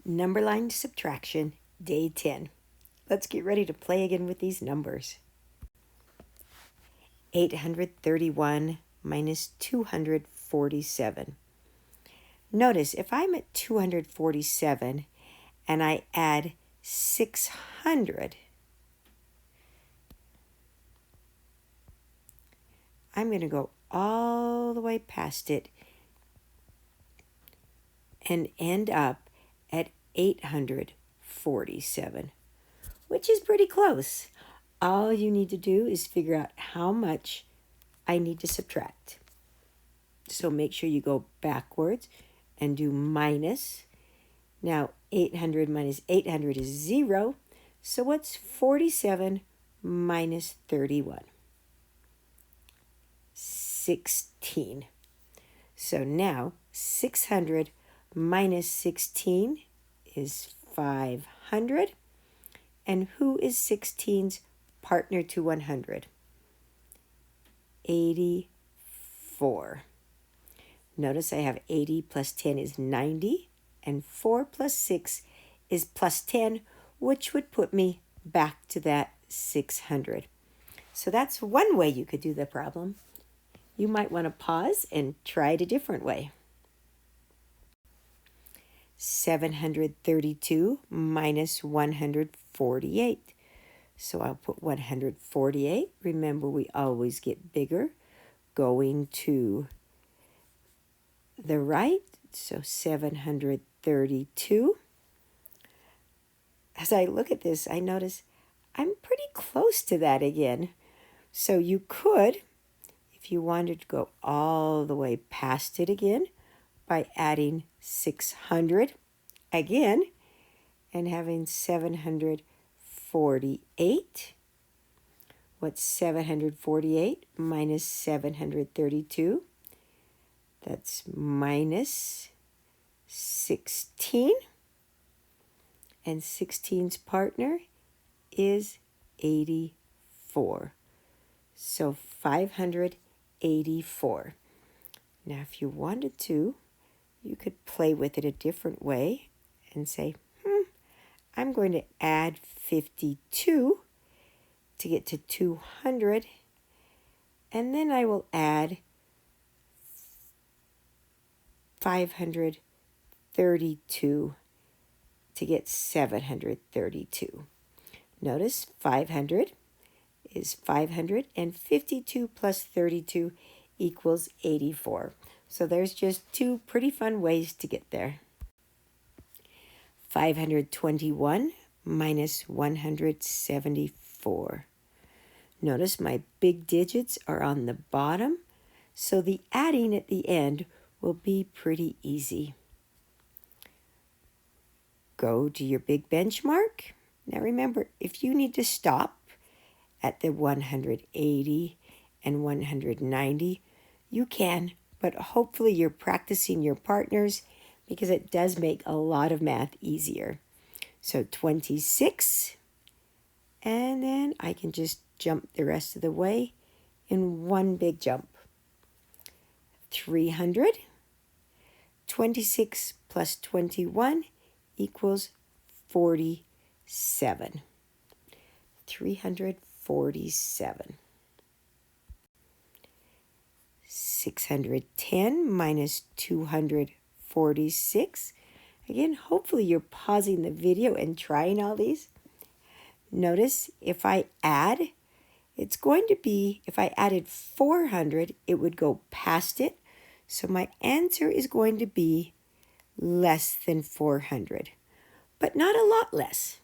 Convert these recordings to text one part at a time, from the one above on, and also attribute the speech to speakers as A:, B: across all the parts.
A: Number line subtraction, day 10. Let's get ready to play again with these numbers. 831 minus 247. Notice if I'm at 247 and I add 600, I'm going to go all the way past it and end up at 847, which is pretty close. All you need to do is figure out how much I need to subtract. So make sure you go backwards and do minus. Now 800 minus 800 is 0. So what's 47 minus 31? 16. So now 600 minus 16 is 500. And who is 16's partner to 100? 84. Notice I have 80 plus 10 is 90, and 4 plus 6 is plus 10, which would put me back to that 600. So that's one way you could do the problem. You might want to pause and try it a different way. 732 minus 148. So I'll put 148. Remember, we always get bigger going to the right. So 732. As I look at this, I notice I'm pretty close to that again. So you could, if you wanted to go all the way past it again, by adding 600 again and having 748. What's 748 minus 732? That's minus 16. And 16's partner is 84. So 584. Now if you wanted to, you could play with it a different way and say, I'm going to add 52 to get to 200, and then I will add 532 to get 732. Notice 500 is 500, and 52 plus 32 equals 84. So there's just two pretty fun ways to get there. 521 minus 174. Notice my big digits are on the bottom, so the adding at the end will be pretty easy. Go to your big benchmark. Now remember, if you need to stop at the 180 and 190, you can. But hopefully you're practicing your partners because it does make a lot of math easier. So 26, and then I can just jump the rest of the way in one big jump. 300. 26 plus 21 equals 47. 347. 610 minus 246. Again, hopefully you're pausing the video and trying all these. Notice if I add, it's going to be, if I added 400, it would go past it. So my answer is going to be less than 400, but not a lot less.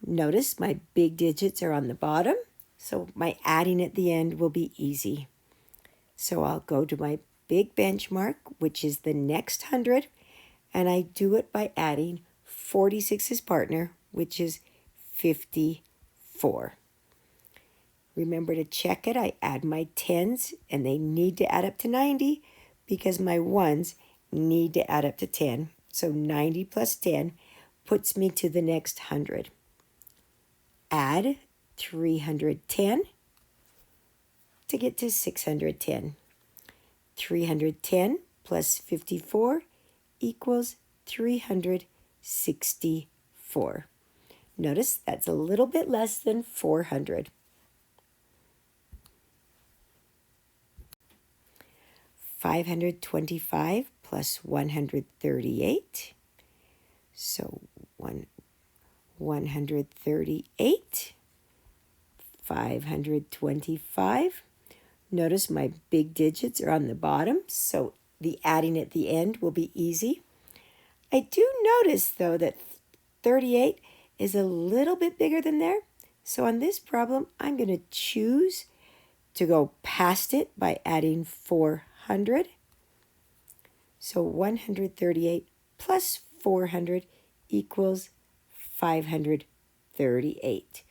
A: Notice my big digits are on the bottom, so my adding at the end will be easy. So I'll go to my big benchmark, which is the next 100, and I do it by adding 46's partner, which is 54. Remember to check it. I add my 10s, and they need to add up to 90 because my 1s need to add up to 10. So 90 plus 10 puts me to the next 100. Add 310 to get to 610. 310 plus 54 equals 364. Notice that's a little bit less than 400. 525 plus 138. So 138. 525. Notice my big digits are on the bottom, so the adding at the end will be easy. I do notice, though, that 38 is a little bit bigger than there. So on this problem, I'm going to choose to go past it by adding 400. So 138 plus 400 equals 538.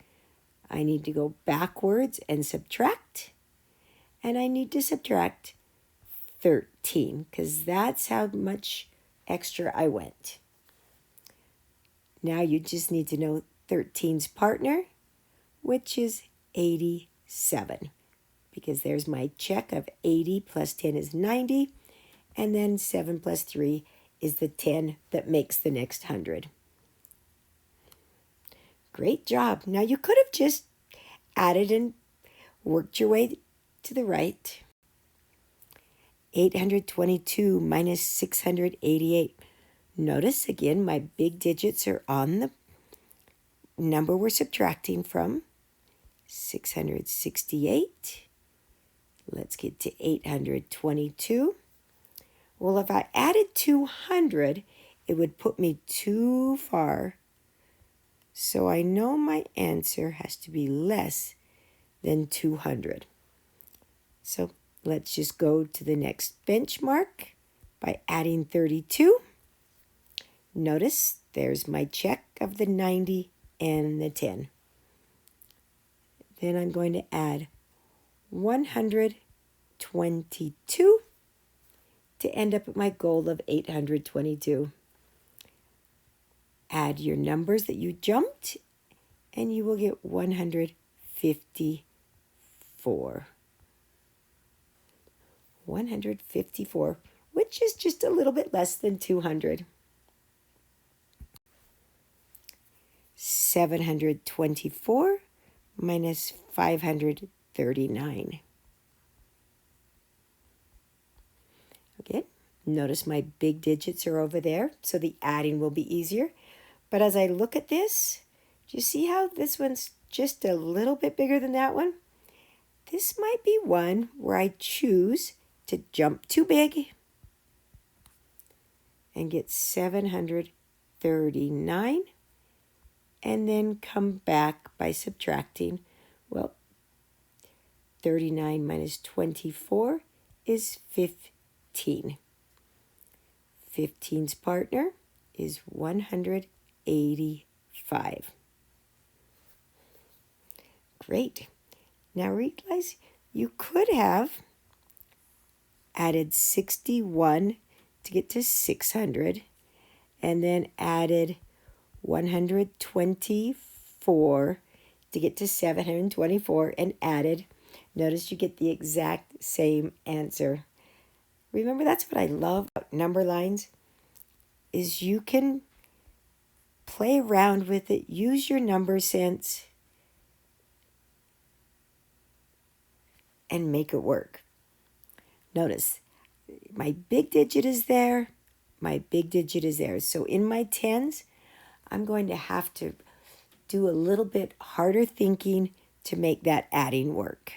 A: I need to go backwards and subtract. And I need to subtract 13 because that's how much extra I went. Now you just need to know 13's partner, which is 87. Because there's my check of 80 plus 10 is 90. And then 7 plus 3 is the 10 that makes the next 100. Great job. Now you could have just added and worked your way to the right. 822 minus 688. Notice again my big digits are on the number we're subtracting from. 668. Let's get to 822. Well, if I added 200, it would put me too far. So I know my answer has to be less than 200. So let's just go to the next benchmark by adding 32. Notice there's my check of the 90 and the 10. Then I'm going to add 122 to end up at my goal of 822. Add your numbers that you jumped, and you will get 154. 154, which is just a little bit less than 200. 724 minus 539. Okay, notice my big digits are over there, so the adding will be easier. But as I look at this, do you see how this one's just a little bit bigger than that one? This might be one where I choose to jump too big and get 739 and then come back by subtracting. Well, 39 minus 24 is 15. 15's partner is 185. Great. Now realize you could have added 61 to get to 600 and then added 124 to get to 724 and added. Notice you get the exact same answer. Remember, that's what I love about number lines, is you can play around with it, use your number sense, and make it work. Notice, my big digit is there, my big digit is there. So in my tens, I'm going to have to do a little bit harder thinking to make that adding work.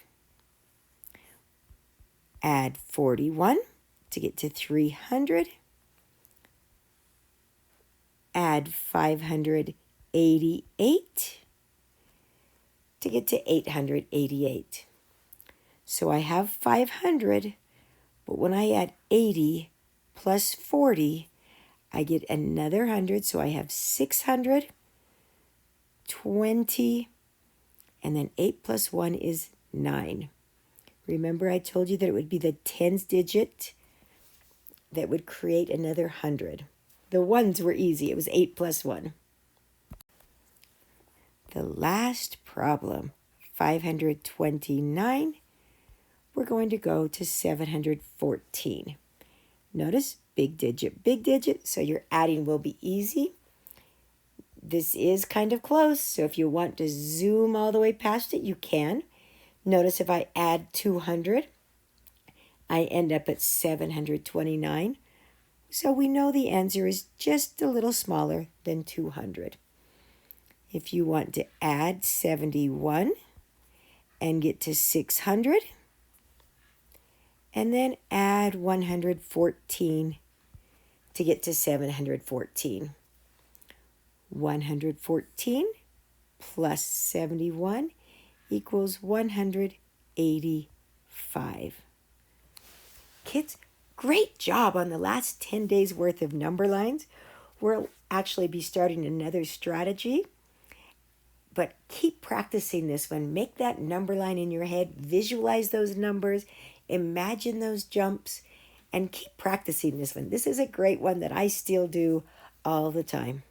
A: Add 41 to get to 300. Add 588 to get to 888. So I have 500, but when I add 80 plus 40, I get another 100, so I have 600, 20, and then 8 plus 1 is 9. Remember I told you that it would be the tens digit that would create another 100. The ones were easy. It was 8 plus 1. The last problem, 529, we're going to go to 714. Notice big digit, so your adding will be easy. This is kind of close, so if you want to zoom all the way past it, you can. Notice if I add 200, I end up at 729. So we know the answer is just a little smaller than 200. If you want to add 71 and get to 600, and then add 114 to get to 714. 114 plus 71 equals 185. Kids, great job on the last 10 days worth of number lines. We'll actually be starting another strategy, but keep practicing this one. Make that number line in your head, visualize those numbers, imagine those jumps, and keep practicing this one. This is a great one that I still do all the time.